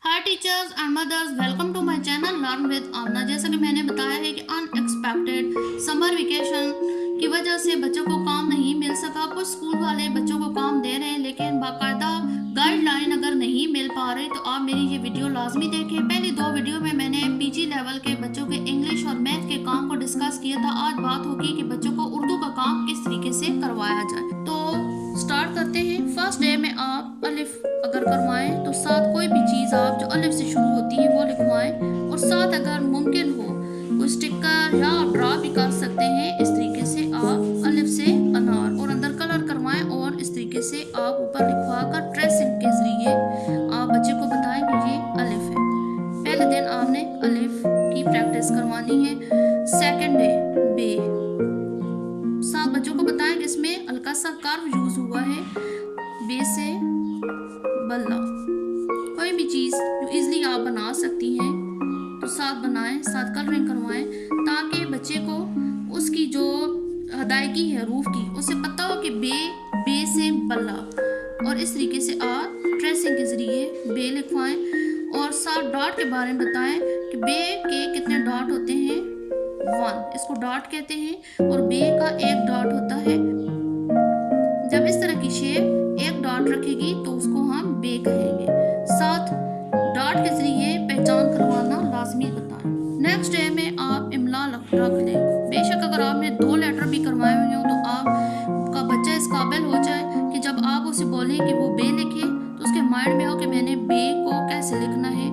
Hi teachers and mothers, welcome to my channel learn with Aamna. जैसा कि मैंने बताया है कि अनएक्सपेक्टेड समर वेकेशन की वजह से बच्चों को काम नहीं मिल सका। कुछ स्कूल वाले बच्चों को काम दे रहे हैं, लेकिन बाकायदा गाइडलाइन अगर नहीं मिल पा रही तो आप मेरी ये वीडियो लाजमी देखें। पहली दो वीडियो में मैंने पीजी लेवल के बच्चों के इंग्लिश और मैथ के काम को डिस्कस किया था। आज बात होगी कि बच्चों को उर्दू का काम किस तरीके से करवाया जाए। तो स्टार्ट करते हैं। फर्स्ट डे में आप अलिफ अगर करवाएं तो साथ कोई भी चीज़ आप जो अलिफ से शुरू होती है वो लिखवाएं, और साथ अगर मुमकिन हो कोई स्टिकर या आप ड्रा भी कर सकते हैं। इस तरीके से आप अलिफ से अनार और अंदर कलर करवाएं, और इस तरीके से आप ऊपर लिखवा कर ट्रेसिंग के जरिए आप बच्चे को बताएं कि ये अलिफ है। पहले दिन आपने अलिफ की प्रैक्टिस करवानी है। सेकेंड डे बे, साथ बच्चों को बताएं कि इसमें हल्का सा कर्व यूज हुआ है। बे से बल्ला, कोई भी चीज़ जो इजीली आप बना सकती हैं तो साथ बनाएं, साथ कलरिंग करवाएं, ताकि बच्चे को उसकी जो अदायगी है रूफ की उसे पता हो कि बे से बल्ला। और इस तरीके से आप ट्रेसिंग के जरिए बे लिखवाएं, और साथ डॉट के बारे में बताएं कि बे के कितने डॉट होते हैं। 1 इसको डॉट कहते हैं, और बे का एक डॉट होता है। जब इस तरह की शेप एक डॉट रखेगी तो उसको हम बे कहेंगे। साथ डॉट के जरिए पहचान करवाना लाजमी बताएं। नेक्स्ट डे में आप इमला रख लें। बेशक अगर आपने 2 लेटर भी करवाए हुए हो तो आपका बच्चा इस काबिल हो जाए कि जब आप उसे बोलें कि वो बे लिखे तो उसके माइंड में हो कि मैंने बे को कैसे लिखना है।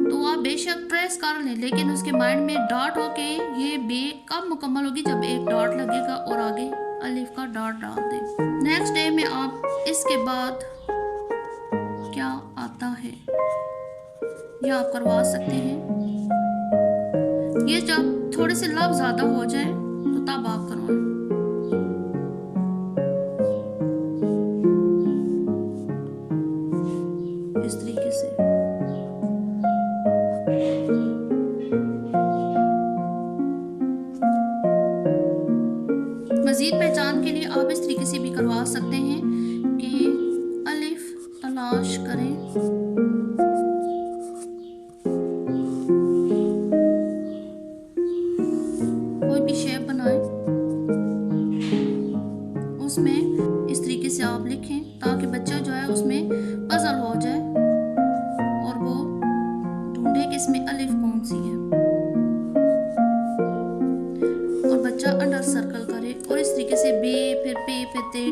तो आप बेशक ट्रेस कर लें, लेकिन उसके माइंड में डॉट हो के ये बे कब मुकम्मल होगी जब एक डॉट लगेगा और आगे अलिफ का डॉट डाल दें। नेक्स्ट डे में आप इसके बाद क्या आता है ये आप करवा सकते हैं। ये जब थोड़े से लफ्ज ज्यादा हो जाए तो तब आप करवाएं। इस तरीके से मजीद पहचान के लिए आप इस तरीके से भी करवा सकते हैं कि अलिफ तलाश करें। कोई भी शेप बनाएं, उसमें इस तरीके से आप लिखें ताकि बच्चा जो है उसमें पजल हो जाए और वो ढूंढे कि इसमें अलिफ कौन सी है, और बच्चा अंडर सर्कल करे। और इस तरीके से बे फिर पे फिर ते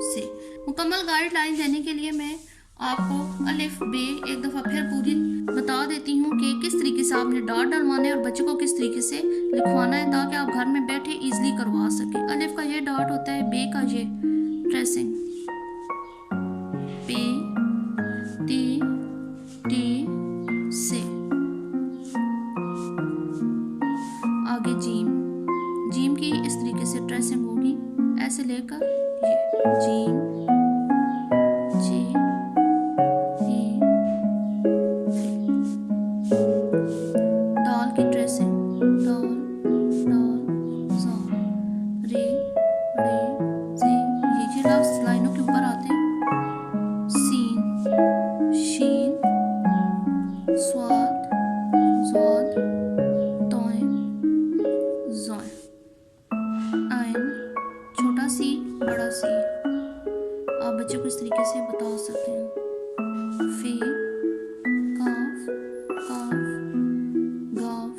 से मुकम्मल गाइडलाइन देने के लिए मैं आपको अलिफ बे एक दफ़ा फिर पूरी बता देती हूँ कि किस तरीके से आपने डॉट डलवाना है और बच्चे को किस तरीके से लिखवाना है, ताकि आप घर में बैठे इजीली करवा सकें। अलिफ का ये डॉट होता है, बे का ये ट्रेसिंग, पे टे से, आगे जीम की इस तरीके से ट्रेसिंग होगी, ऐसे लेकर ये जीम जे ए, दाल की ट्रेसिंग, दाल सा, रे से, ये लफ्ज लाइनों के ऊपर आते हैं। शीन स्वाद तोय ज़ोय, आइन छोटा सी बड़ा सी। आप बच्चे को इस तरीके से बता सकते हैं। फे काफ गाफ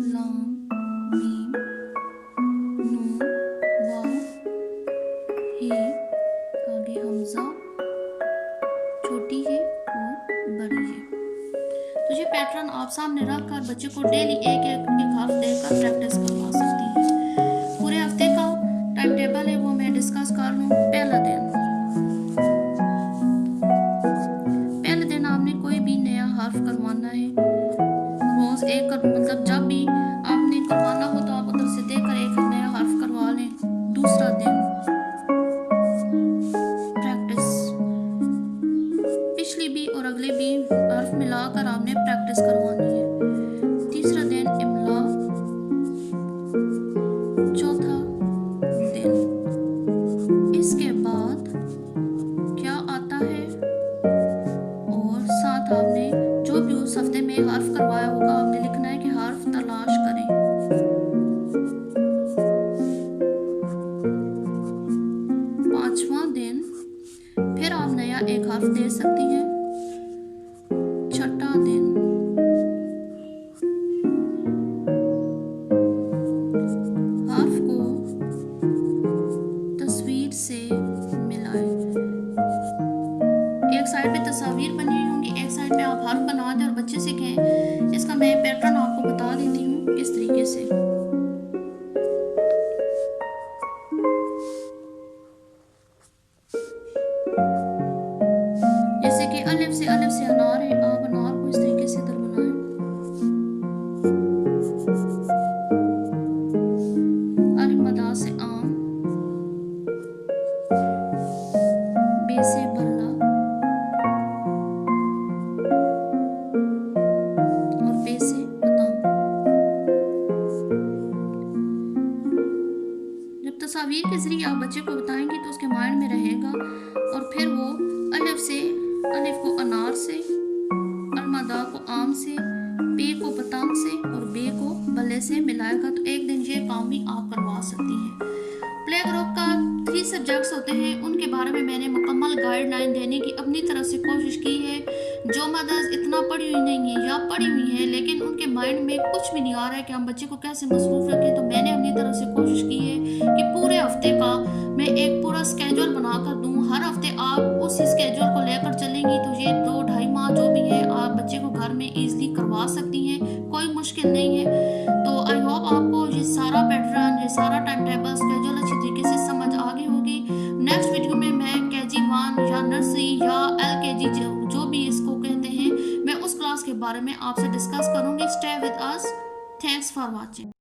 लाम मीम नून वाव हे, आगे हमजा छोटी है और बड़ी है। तो ये पैटर्न आप सामने रख कर बच्चे को डेली एक हर्फ देकर प्रैक्टिस करवा सकती हैं। पूरे हफ्ते का टाइम टेबल है वो मैं डिस्कस कर लूँ। पहले दिन आपने कोई भी नया हर्फ करवाना है। रोज एक मतलब जब भी आपने करवाना हो तो आप उधर से देखकर एक नया हर्फ करवा लें। दूसरा दिन प्रैक्टिस, पिछली भी और अगले भी हर्फ मिलाकर आपने प्रैक्टिस करवानी है। तीसरा दिन इमला, चौथा दिन। इसके बाद हर्फ दे सकती हैं। छठा दिन, हर्फ को तस्वीर से मिलाएं। एक साइड पे तस्वीर बनी हुई होंगी, एक साइड पे आप हर्फ बना दें और बच्चे से कहें। इसका मैं पैटर्न आपको बता देती हूँ इस तरीके से। जैसे कि अलिफ से अनार है, आप अनार को इस तरीके से इधर बनाएं। अलिफ मदा से आम, बे से बल्ला और पे से पतंग। जब तस्वीर के जरिए आप बच्चे को बताएंगे तो उसके माइंड में रहेगा और फिर वो अलिफ को अनार से, अलमदा को आम से, पे को पतंग से और बे को बल्ले से मिलाएगा। तो एक दिन ये काम भी आप करवा सकती हैं। प्ले ग्रुप का 3 सब्जेक्ट्स होते हैं, उनके बारे में मैंने मुकम्मल गाइडलाइन देने की अपनी तरफ से कोशिश की है। जो मदर्स इतना पढ़ी हुई नहीं है या पढ़ी हुई है लेकिन उनके माइंड में कुछ भी नहीं आ रहा है कि हम बच्चे को कैसे मसरूफ रखें, तो मैंने अपनी तरफ से कोशिश की है कि पूरे हफ्ते का मैं एक पूरा स्केड्यूल बना कर दूँ। हर हफ्ते आप उसी स्केड्यूल को लेकर चलेंगी तो ये 2-2.5 माह जो भी है आप बच्चे को घर में ईजिली करवा सकती हैं, कोई मुश्किल नहीं है। तो आई होप आपको ये सारा पैटर्न, ये सारा टाइम टेबल स्केड्यूल अच्छी तरीके से समझ आ गई होगी। नेक्स्ट वीडियो में मैं KG 1 या नर्सरी या LKG जो भी इसको कहते हैं, मैं उस क्लास के बारे में आपसे डिस्कस करूंगी। Stay with us. Thanks for watching.